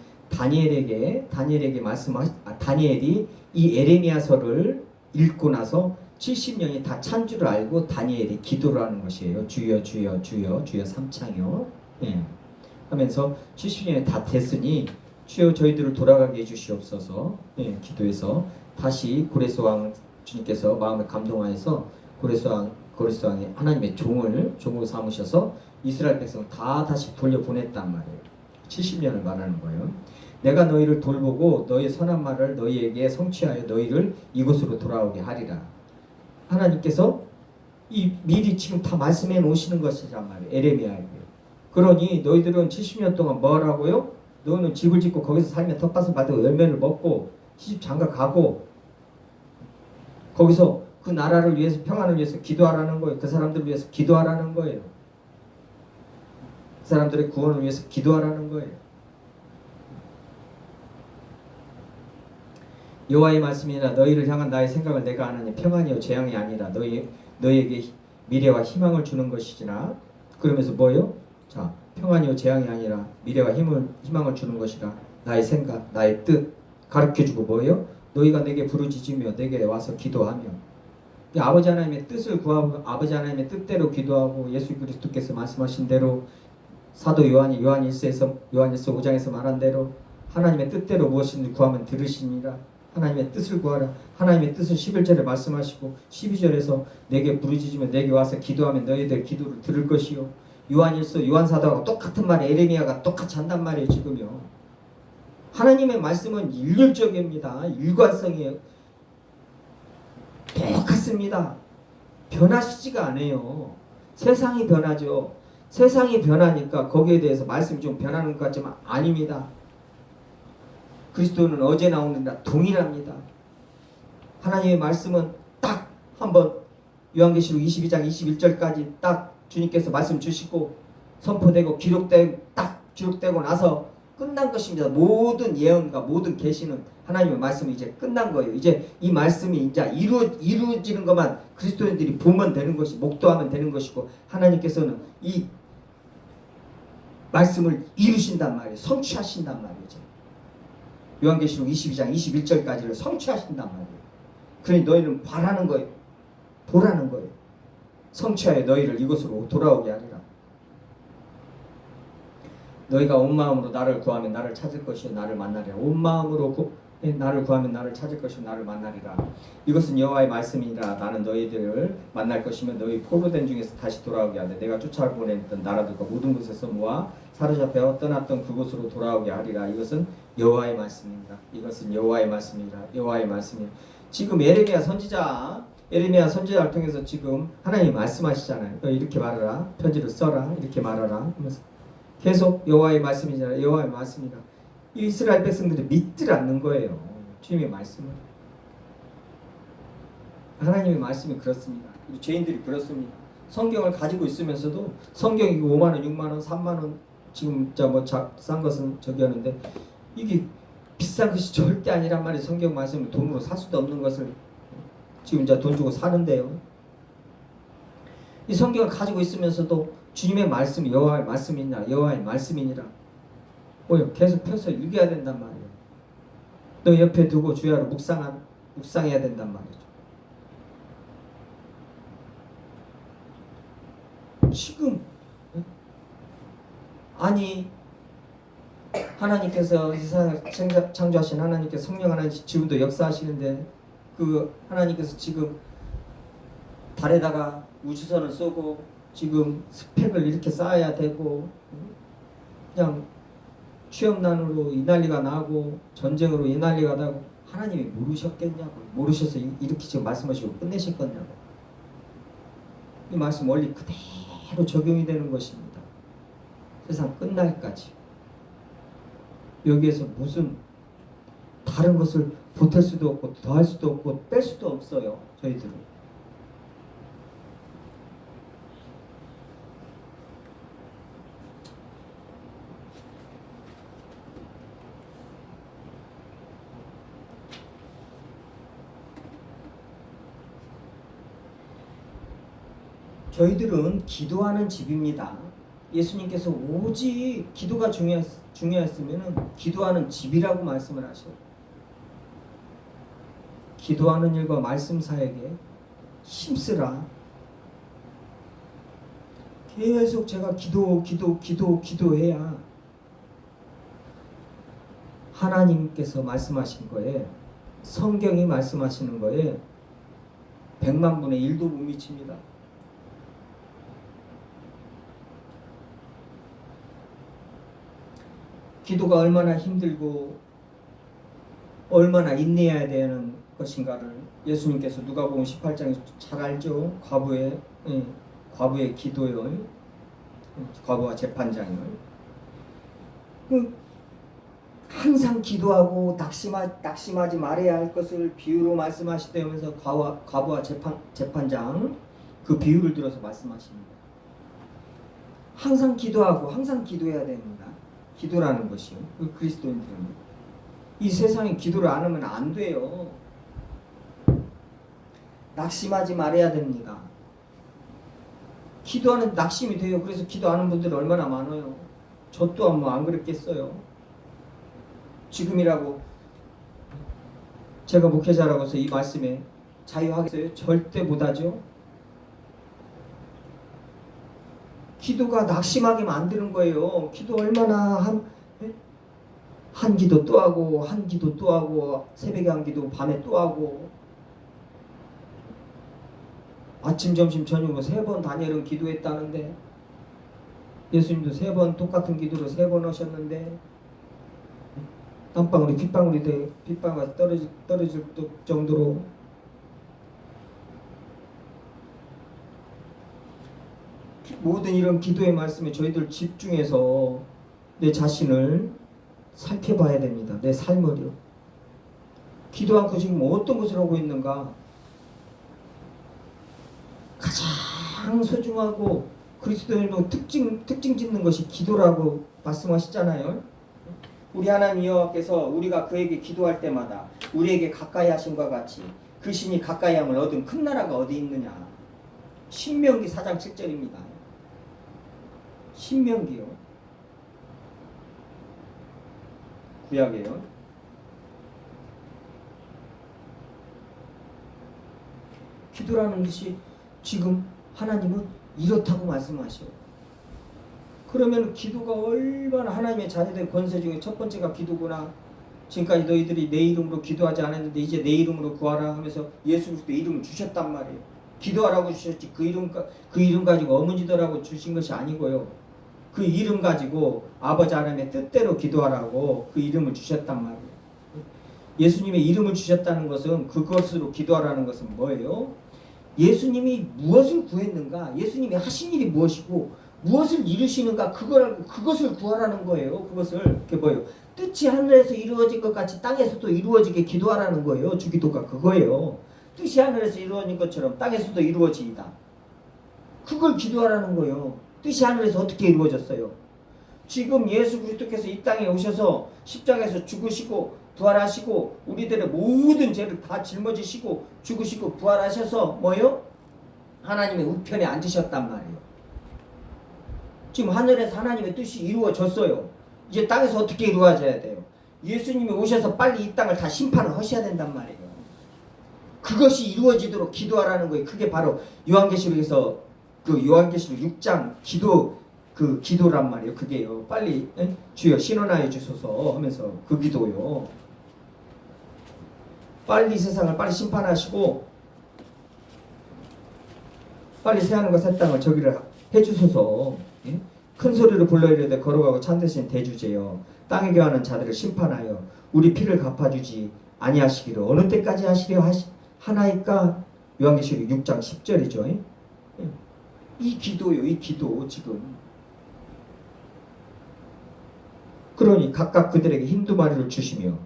이 에레미야서를 읽고 나서 70년이 다 찬 줄을 알고 다니엘이 기도를 하는 것이에요. 주여 주여 주여 주여 삼창요. 하면서 70년이 다 됐으니 주여 저희들을 돌아가게 해주시옵소서. 기도해서 다시 고레스 왕 주님께서 마음을 감동하여서 고레스 왕이 하나님의 종으로 삼으셔서 이스라엘 백성을 다 다시 돌려보냈단 말이에요. 70년을 말하는 거예요. 내가 너희를 돌보고 너희의 선한 말을 너희에게 성취하여 너희를 이곳으로 돌아오게 하리라. 하나님께서 미리 지금 다 말씀해 놓으시는 것이란 말이에요. 에레미야에게. 그러니 너희들은 70년 동안 뭐 하라고요? 너희는 집을 짓고 거기서 살며 텃밭을 받고 열매를 먹고 시집 장가 가고 거기서 그 나라를 위해서 평안을 위해서 기도하라는 거예요. 그 사람들을 위해서 기도하라는 거예요. 그 사람들의 구원을 위해서 기도하라는 거예요. 여호와의 말씀이라 너희를 향한 나의 생각을 내가 아나니 평안이요 재앙이 아니라 너희에게 미래와 희망을 주는 것이지라. 그러면서 뭐요? 자, 평안이요 재앙이 아니라 미래와 희망을 주는 것이라. 나의 생각, 나의 뜻 가르쳐주고 뭐요? 너희가 내게 부르짖으며 내게 와서 기도하며. 아버지 하나님의 뜻을 구하고 아버지 하나님의 뜻대로 기도하고 예수 그리스도께서 말씀하신 대로 사도 요한이 요한 1서 5장에서 말한 대로 하나님의 뜻대로 무엇이든지 구하면 들으시니라. 하나님의 뜻을 구하라. 하나님의 뜻은 11절에 말씀하시고 12절에서 내게 부르짖으면 내게 와서 기도하면 너희들 기도를 들을 것이요. 요한 1서 요한 사도하고 똑같은 말에 에레미야가 똑같이 한단 말이에요. 지금요. 하나님의 말씀은 일률적입니다. 일관성이 똑같습니다. 변하시지가 않아요. 세상이 변하죠. 세상이 변하니까 거기에 대해서 말씀이 좀 변하는 것 같지만 아닙니다. 그리스도는 어제 나오느라 동일합니다. 하나님의 말씀은 딱 한번 요한계시록 22장 21절까지 딱 주님께서 말씀 주시고 선포되고 기록되고 나서 끝난 것입니다. 모든 예언과 모든 계시는 하나님의 말씀이 이제 끝난 거예요. 이제 이 말씀이 이제 이루어지는 것만 그리스도인들이 보면 되는 것이 목도하면 되는 것이고 하나님께서는 이 말씀을 이루신단 말이에요. 성취하신단 말이죠. 요한계시록 22장 21절까지를 성취하신단 말이에요. 그러니 너희는 바라는 거예요. 보라는 거예요. 성취하여 너희를 이곳으로 돌아오게 하리라. 너희가 온 마음으로 나를 구하면 나를 찾을 것이요 나를 만나리라. 온 마음으로 나를 구하면 나를 찾을 것이요 나를 만나리라. 이것은 여호와의 말씀이라. 나는 너희들을 만날 것이며 너희 포로된 중에서 다시 돌아오게 하되 내가 쫓아보냈던 나라들과 모든 곳에서 모아 사로잡혀 떠났던 그곳으로 돌아오게 하리라. 이것은 여호와의 말씀입니다. 이것은 여호와의 말씀이라. 여호와의 말씀이라. 지금 에레미야 선지자를 통해서 지금 하나님이 말씀하시잖아요. 너 이렇게 말하라. 편지를 써라. 이렇게 말하라. 하면서 계속 여호와의 말씀이잖아요. 여호와의 말씀이라. 이스라엘 백성들이 믿질 않는 거예요. 주님의 말씀을. 하나님의 말씀이 그렇습니다. 죄인들이 그렇습니다. 성경을 가지고 있으면서도 성경이 5만원, 6만원, 3만원 지금 싼 것은 저기 하는데 이게 비싼 것이 절대 아니란 말이에요. 성경 말씀을 돈으로 살 수도 없는 것을 지금 이제 돈 주고 사는데요. 이 성경을 가지고 있으면서도 주님의 말씀이 여호와의 말씀이니라. 여호와의 말씀이니라. 뭐요? 계속 펴서 읽어야 된단 말이에요. 너 옆에 두고 주야로 묵상해야 된단 말이죠. 지금 아니 하나님께서 이 세상을 창조하신 하나님께서 성령 하나님 지금도 역사하시는데 그 하나님께서 지금 달에다가 우주선을 쏘고 지금 스펙을 이렇게 쌓아야 되고 그냥 취업난으로 이 난리가 나고 전쟁으로 이 난리가 나고 하나님이 모르셨겠냐고. 모르셔서 이렇게 지금 말씀하시고 끝내실 거냐고. 이 말씀 원리 그대로 적용이 되는 것입니다. 세상 끝날까지. 여기에서 무슨 다른 것을 보탤 수도 없고 더할 수도 없고 뺄 수도 없어요. 저희들은. 저희들은 기도하는 집입니다. 예수님께서 오직 기도가 중요했으면 기도하는 집이라고 말씀을 하셔요. 기도하는 일과 말씀 사역에 힘쓰라. 계속 제가 기도해야 하나님께서 말씀하신 거에 성경이 말씀하시는 거에 100만 분의 1도 못 미칩니다. 기도가 얼마나 힘들고 얼마나 인내해야 되는 것인가를 예수님께서 누가복음 18장에서 잘 알죠. 과부의 기도요. 과부와 재판장을 항상 기도하고 낙심하지 말아야 할 것을 비유로 말씀하시다면서 과부와 재판장 그 비유를 들어서 말씀하십니다. 항상 기도하고 항상 기도해야 됩니다. 기도라는 것이요. 그리스도인들은 이 세상에 기도를 안 하면 안 돼요. 낙심하지 말아야 됩니다. 기도하는 낙심이 돼요. 그래서 기도하는 분들이 얼마나 많아요. 저 또한 뭐 안 그랬겠어요. 지금이라고 제가 목회자라고서 이 말씀에 자유하겠어요? 절대 못하죠. 기도가 낙심하게 만드는 거예요. 기도 얼마나 한 기도 또 하고 한 기도 또 하고 새벽에 한 기도 밤에 또 하고 아침 점심 저녁으로 3번 다니엘은 기도했다는데 예수님도 3번 똑같은 기도로 3번 하셨는데 땀방울이 빗방울이 떨어질 정도로 모든 이런 기도의 말씀에 저희들 집중해서 내 자신을 살펴봐야 됩니다. 내 삶을요. 기도 않고 지금 어떤 것을 하고 있는가? 가장 소중하고 그리스도인으로 특징 짓는 것이 기도라고 말씀하시잖아요. 우리 하나님 여호와께서 우리가 그에게 기도할 때마다 우리에게 가까이 하심과 같이 그 신이 가까이 함을 얻은 큰 나라가 어디 있느냐. 신명기 4장 7절입니다. 신명기요. 구약이에요. 기도라는 것이 지금 하나님은 이렇다고 말씀하셔요. 그러면 기도가 얼마나 하나님의 자녀된 권세 중에 첫 번째가 기도구나. 지금까지 너희들이 내 이름으로 기도하지 않았는데 이제 내 이름으로 구하라 하면서 예수 그리스도의 이름을 주셨단 말이에요. 기도하라고 주셨지 그 이름 가지고 어머니더라고 주신 것이 아니고요. 그 이름 가지고 아버지 하나님의 뜻대로 기도하라고 그 이름을 주셨단 말이에요. 예수님의 이름을 주셨다는 것은 그것으로 기도하라는 것은 뭐예요? 예수님이 무엇을 구했는가? 예수님이 하신 일이 무엇이고 무엇을 이루시는가? 그것을 구하라는 거예요. 그게 뭐예요? 뜻이 하늘에서 이루어진 것 같이 땅에서도 이루어지게 기도하라는 거예요. 주기도가 그거예요. 뜻이 하늘에서 이루어진 것처럼 땅에서도 이루어지이다. 그걸 기도하라는 거예요. 뜻이 하늘에서 어떻게 이루어졌어요? 지금 예수 그리스도께서 이 땅에 오셔서 십자가에서 죽으시고 부활하시고 우리들의 모든 죄를 다 짊어지시고 죽으시고 부활하셔서 뭐요? 하나님의 우편에 앉으셨단 말이에요. 지금 하늘에서 하나님의 뜻이 이루어졌어요. 이제 땅에서 어떻게 이루어져야 돼요? 예수님이 오셔서 빨리 이 땅을 다 심판을 하셔야 된단 말이에요. 그것이 이루어지도록 기도하라는 거예요. 그게 바로 요한계시록에서 그 요한계시록 6장 기도란 말이에요. 그게요. 빨리 주여 신원하여 주소서 하면서 그 기도요. 빨리 이 세상을 빨리 심판하시고 빨리 새하늘과 새 땅을 저기를 해주소서. 큰 소리로 불러 이르되 걸어가고 찬대신 대주제여 땅에 거하는 자들을 심판하여 우리 피를 갚아주지 아니하시기를 어느 때까지 하시려 하나이까. 요한계시록 6장 10절이죠. 이 기도요. 이 기도 지금. 그러니 각각 그들에게 흰 두마리를 주시며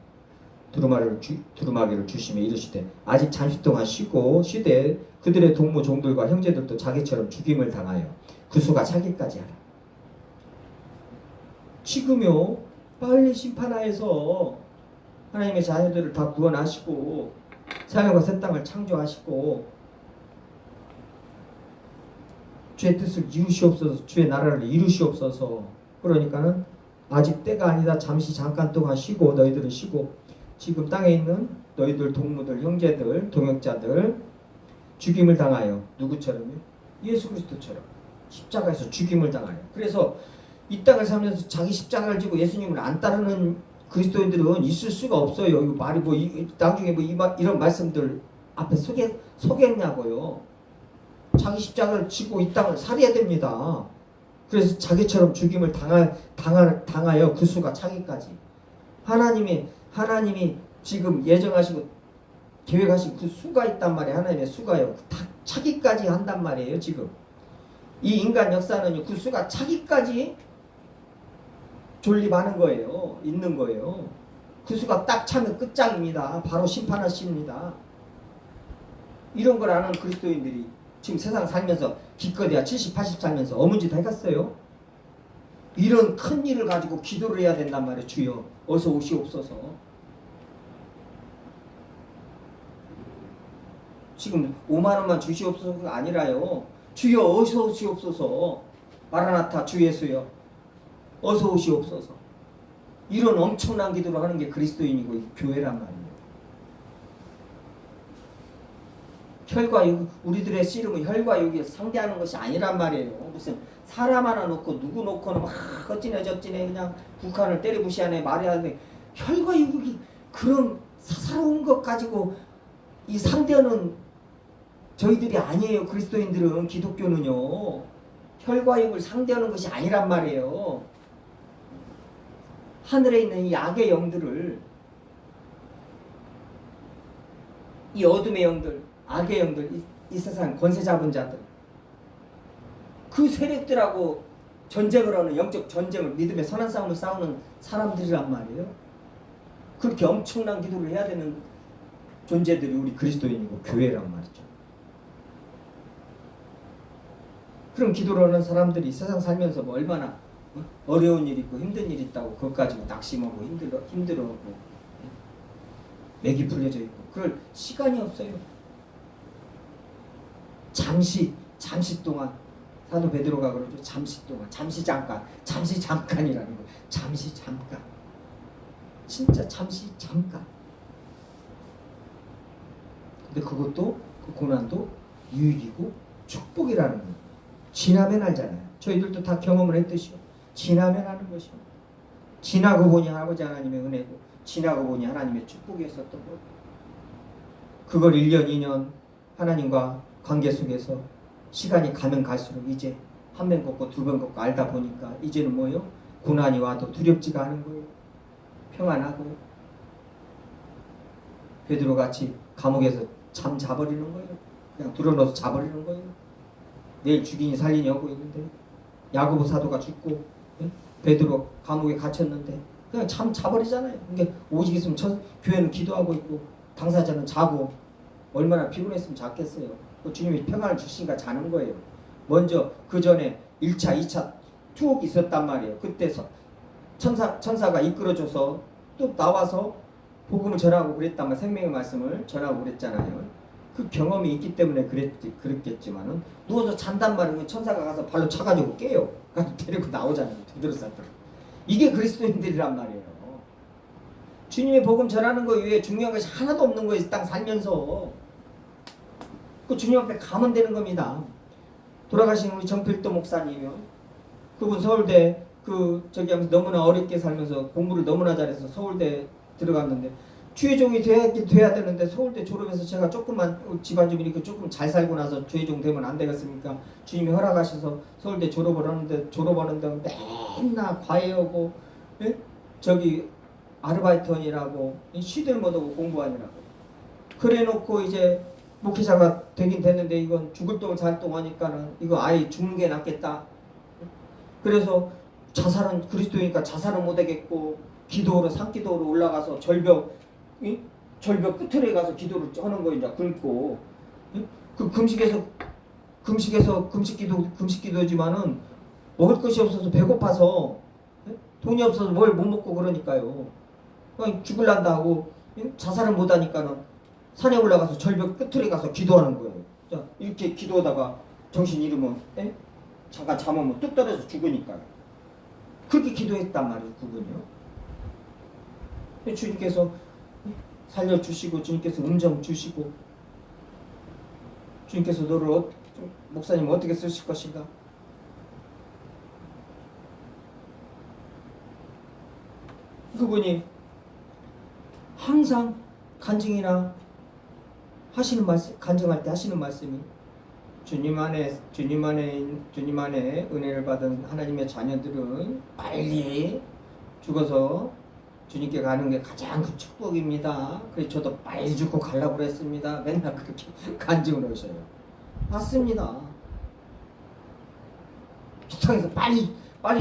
두루마기를 주시며 이르시되 아직 잠시 동안 쉬되 그들의 동무 종들과 형제들도 자기처럼 죽임을 당하여 그 수가 차기까지 하라. 지금요 빨리 심판하여서 하나님의 자녀들을 다 구원하시고 새하늘과 새 땅을 창조하시고 주의 뜻을 이루시옵소서. 주의 나라를 이루시옵소서. 그러니까는 아직 때가 아니다. 잠깐 동안 쉬고 너희들은 쉬고 지금 땅에 있는 너희들 동무들 형제들 동역자들 죽임을 당하여 누구처럼요? 예수 그리스도처럼 십자가에서 죽임을 당하여. 그래서 이 땅을 살면서 자기 십자가를 지고 예수님을 안 따르는 그리스도인들은 있을 수가 없어요. 이 말이 나중에 이런 말씀들 앞에 소개했냐고요. 자기 십자가를 지고 이 땅을 살아야 됩니다. 그래서 자기처럼 죽임을 당하여 그 수가 차기까지. 하나님이 지금 예정하시고 계획하신 그 수가 있단 말이에요. 하나님의 수가요. 다 차기까지 한단 말이에요. 지금 이 인간 역사는 그 수가 차기까지 존립하는 거예요. 있는 거예요. 그 수가 딱 차면 끝장입니다. 바로 심판하십니다. 이런 걸 아는 그리스도인들이 지금 세상 살면서 기껏해야 70, 80 살면서 어문짓 해갔어요. 이런 큰 일을 가지고 기도를 해야 된단 말이에요. 주여 어서 오시옵소서. 지금 5만 원만 주시옵소서가 아니라요. 주여 어서 오시옵소서. 마라나타 주 예수여 어서 오시옵소서. 이런 엄청난 기도를 하는 게 그리스도인이고 교회란 말이에요. 혈과 육, 우리들의 씨름은 혈과 육이 상대하는 것이 아니란 말이에요. 무슨 사람 하나 놓고 누구 놓고는 막 어찌네 저찌네 그냥 북한을 때리부시하네 말해야 혈과 육이 그런 사사로운 것 가지고 이 상대하는 저희들이 아니에요. 그리스도인들은 기독교는요. 혈과 육을 상대하는 것이 아니란 말이에요. 하늘에 있는 이 악의 영들을 이 어둠의 영들 악의 영들 이 세상 권세 잡은 자들 그 세력들하고 전쟁을 하는 영적 전쟁을 믿음의 선한 싸움을 싸우는 사람들이란 말이에요. 그렇게 엄청난 기도를 해야 되는 존재들이 우리 그리스도인이고 교회란 말이죠. 그런 기도를 하는 사람들이 세상 살면서 뭐 얼마나 어려운 일 있고 힘든 일 있다고 그것 가지고 낙심하고 힘들어하고 맥이 풀려져 있고 그럴 시간이 없어요. 잠시 동안 사도 베드로가 그러죠. 잠시 동안, 잠시 잠깐이라는 거. 잠시 잠깐. 진짜 잠시 잠깐. 근데 그것도 그 고난도 유익이고 축복이라는 거예요. 지나면 알잖아요. 저희들도 다 경험을 했듯이요. 지나면 하는 것이요. 지나고 보니 아버지 하나님의 은혜고 지나고 보니 하나님의 축복이었었던 거예요. 그걸 1년, 2년 하나님과 관계 속에서 시간이 가면 갈수록 이제 한 번 걷고 두 번 걷고 알다 보니까 이제는 뭐예요? 고난이 와도 두렵지가 않은 거예요. 평안하고 베드로같이 감옥에서 잠 자버리는 거예요. 그냥 들어넣어서 자버리는 거예요. 내일 죽이니 살리니 하고 있는데 야고보 사도가 죽고 베드로 감옥에 갇혔는데 그냥 잠 자버리잖아요. 그러니까 오직 있으면 교회는 기도하고 있고 당사자는 자고 얼마나 피곤했으면 잤겠어요. 주님이 평안을 주시니까 자는 거예요. 먼저 그 전에 1차, 2차 투옥이 있었단 말이에요. 그때 천사가 이끌어줘서 또 나와서 복음을 전하고 그랬단 말이에요. 생명의 말씀을 전하고 그랬잖아요. 그 경험이 있기 때문에 그랬겠지만은 누워서 잔단 말이면 천사가 가서 발로 차가지고 깨요. 그래서 데리고 나오잖아요. 베드로사들. 이게 그리스도인들이란 말이에요. 주님의 복음 전하는 거 외에 중요한 것이 하나도 없는 거예요. 이 땅 살면서. 그 주님 앞에 가면 되는 겁니다. 돌아가신 우리 정필도 목사님이요. 그분 서울대 저기 하면서 너무나 어렵게 살면서 공부를 너무나 잘해서 서울대 들어갔는데 주의종이 돼야 되는데 서울대 졸업해서 제가 조금만 집안 좀 이렇게 조금 잘 살고 나서 주의종 되면 안 되겠습니까? 주님이 허락하셔서 서울대 졸업하는데 맨날 과외하고 저기 아르바이트원이라고 쉬들 못하고 공부하느라고 그래놓고 이제 목회자가 되긴 됐는데 이건 죽을 똥을 살 똥 하니까는 이거 아예 죽는 게 낫겠다. 그래서 자살은 그리스도니까 자살은 못하겠고 기도로 산기도로 올라가서 절벽 끝에 가서 기도를 하는 거 이제 굶고 그 금식기도지만은 먹을 것이 없어서 배고파서 돈이 없어서 뭘 못 먹고 그러니까요. 그냥 죽을란다 하고 자살을 못하니까는 산에 올라가서 절벽 끝에 가서 기도하는 거예요. 자, 이렇게 기도하다가 정신 잃으면 잠깐 잠으면 뚝 떨어져 죽으니까요. 그렇게 기도했단 말이에요. 그분이요. 주님께서 살려주시고 주님께서 음정 주시고 주님께서 너를 목사님 어떻게 쓰실 것인가. 그분이 항상 간증이나 하시는 말씀, 간증할 때 하시는 말씀이 주님 안에 은혜를 받은 하나님의 자녀들은 빨리 죽어서 주님께 가는 게 가장 큰 축복입니다. 그래서 저도 빨리 죽고 가려고 그랬습니다. 맨날 그렇게 간증을 하셔요. 맞습니다. 세상에서 빨리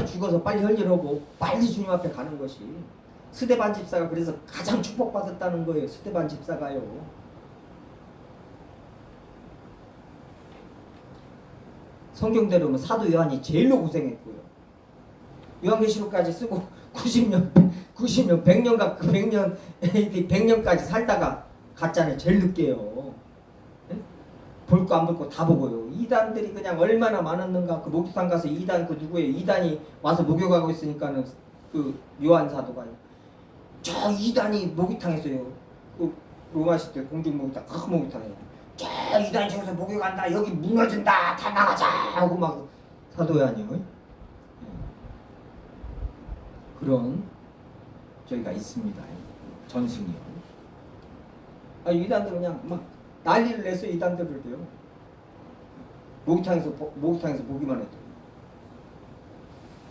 죽어서 빨리 혈일하고 빨리 주님 앞에 가는 것이 스데반 집사가 그래서 가장 축복받았다는 거예요. 스데반 집사가요. 성경대로 보면 사도 요한이 제일로 고생했고요. 요한계시록까지 쓰고 90년, 100년까지 살다가 갔잖아요. 제일 늦게요. 네? 볼 거 안 볼 거 다 보고요. 이단들이 그냥 얼마나 많았는가. 그 목욕탕 가서 이단 그 누구예요? 이단이 와서 목욕하고 있으니까는 그 요한 사도가 저 이단이 목욕탕에서요. 그 로마 시대 공중 목욕탕 큰 목욕탕이에요. 저 이단이 저기서 목욕한다. 여기 무너진다. 다 나가자 하고 막 사도야니요. 그런 저희가 있습니다. 전승이요. 아 이단들 그냥 막 난리를 냈어요. 이단들을요. 목욕탕에서 보기만 해도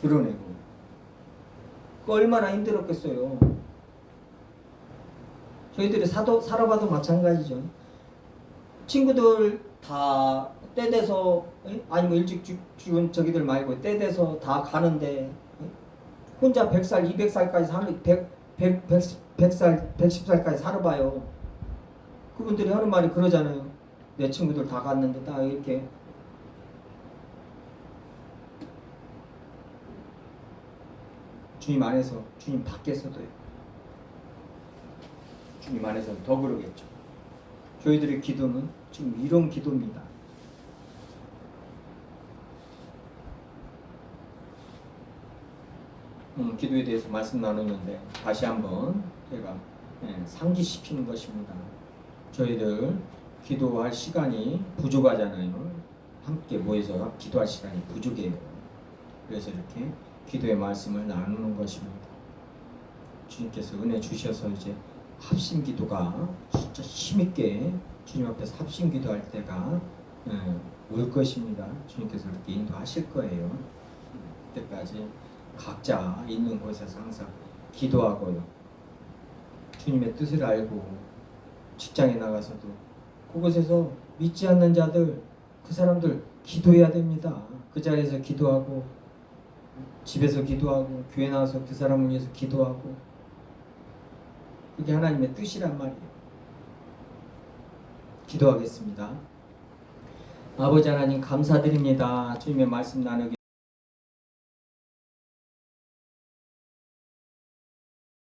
드러내고. 그 얼마나 힘들었겠어요. 저희들이 살아봐도 마찬가지죠. 친구들 다 때 돼서 아니면 일찍 죽은 저기들 말고 때 돼서 다 가는데 혼자 100살, 200살까지 사는 100살, 110살까지 살아봐요. 그분들이 하는 말이 그러잖아요. 내 친구들 다 갔는데 다 이렇게 주님 안에서, 주님 밖에서도요. 주님 안에서 더 그러겠죠. 저희들의 기도는 지금 이런 기도입니다. 기도에 대해서 말씀 나누는데 다시 한번 제가 상기시키는 것입니다. 저희들 기도할 시간이 부족하잖아요. 함께 모여서 기도할 시간이 부족해요. 그래서 이렇게 기도의 말씀을 나누는 것입니다. 주님께서 은혜 주셔서 이제 합심 기도가 진짜 힘있게 주님 앞에서 합심 기도할 때가 올 것입니다. 주님께서 이렇게 인도하실 거예요. 그때까지 각자 있는 곳에서 항상 기도하고요. 주님의 뜻을 알고 직장에 나가서도 그곳에서 믿지 않는 자들, 그 사람들 기도해야 됩니다. 그 자리에서 기도하고 집에서 기도하고 교회 나와서 그 사람을 위해서 기도하고 그게 하나님의 뜻이란 말이에요. 기도하겠습니다. 아버지 하나님 감사드립니다. 주님의 말씀 나누기